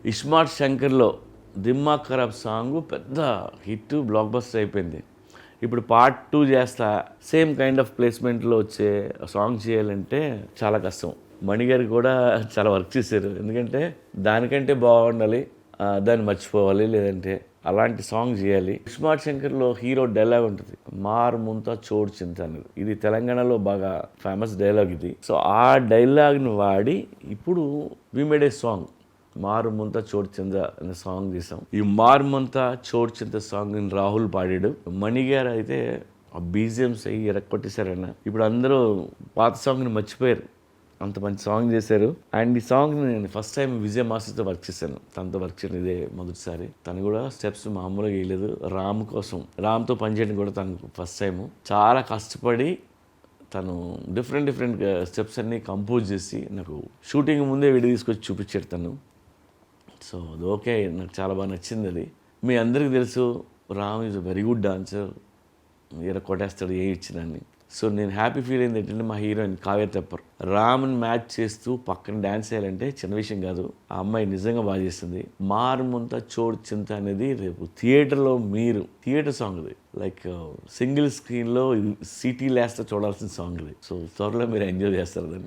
ఇస్మార్ట్ శంకర్లో దిమ్మాగ్ ఖరాబ్ సాంగ్ పెద్ద hit block buster అయిపోయింది. ఇప్పుడు పార్ట్ 2 చేస్తా సేమ్ కైండ్ ఆఫ్ ప్లేస్మెంట్లో వచ్చే సాంగ్ చేయాలంటే చాలా కష్టం. మణిగారు కూడా చాలా వర్క్ చేశారు. ఎందుకంటే దానికంటే బాగుండాలి, దాన్ని మర్చిపోవాలి, లేదంటే అలాంటి సాంగ్ చేయాలి. ఇస్మార్ట్ శంకర్లో హీరో డైలాగ్ ఉంటుంది, మార్ ముంతా చోడు చింత అనేది. ఇది తెలంగాణలో బాగా ఫేమస్ డైలాగ్ ఇది. సో ఆ డైలాగ్ని వాడి ఇప్పుడు వి మేడ్ ఏ సాంగ్ మారు ముంత చోటు చింద అనే సాంగ్ తీసాం. ఈ మారు ముంత చోటు చింత సాంగ్ రాహుల్ పాడాడు. మణిగారు అయితే ఆ బీజిఎంస్ అయ్యి ఎరక్కొట్టేశారన్న. ఇప్పుడు అందరూ పాత సాంగ్ని మర్చిపోయారు, అంత మంచి సాంగ్ చేశారు. అండ్ ఈ సాంగ్ని నేను ఫస్ట్ టైం విజయ్ మాస్టర్తో వర్క్ చేశాను. తనతో వర్క్ చేయడం ఇదే మొదటిసారి. తను కూడా స్టెప్స్ మామూలుగా వేయలేదు. రామ్ కోసం, రామ్తో పనిచేయడం కూడా తనకు ఫస్ట్ టైము. చాలా కష్టపడి తను డిఫరెంట్ స్టెప్స్ అన్నీ కంపోజ్ చేసి నాకు షూటింగ్ ముందే వీడియో తీసుకొచ్చి చూపించాడు తను. సో అది ఓకే, నాకు చాలా బాగా నచ్చింది అది. మీ అందరికీ తెలుసు Ram is a very good dancer, కొట్టేస్తాడు ఏ ఇచ్చినాన్ని. సో నేను హ్యాపీ ఫీల్ అయింది ఏంటంటే మా హీరోయిన్ కావ్య తెప్పర్ రామ్ని మ్యాచ్ చేస్తూ పక్కన డ్యాన్స్ చేయాలంటే చిన్న విషయం కాదు. ఆ అమ్మాయి నిజంగా బాగా చేస్తుంది. మారుముంత చోడు చింత అనేది రేపు థియేటర్లో మీరు థియేటర్ సాంగ్ ఇది, లైక్ సింగిల్ స్క్రీన్లో సిటీ లేస్తా చూడాల్సిన సాంగ్ ఇది. సో త్వరలో మీరు ఎంజాయ్ చేస్తారు దాన్ని.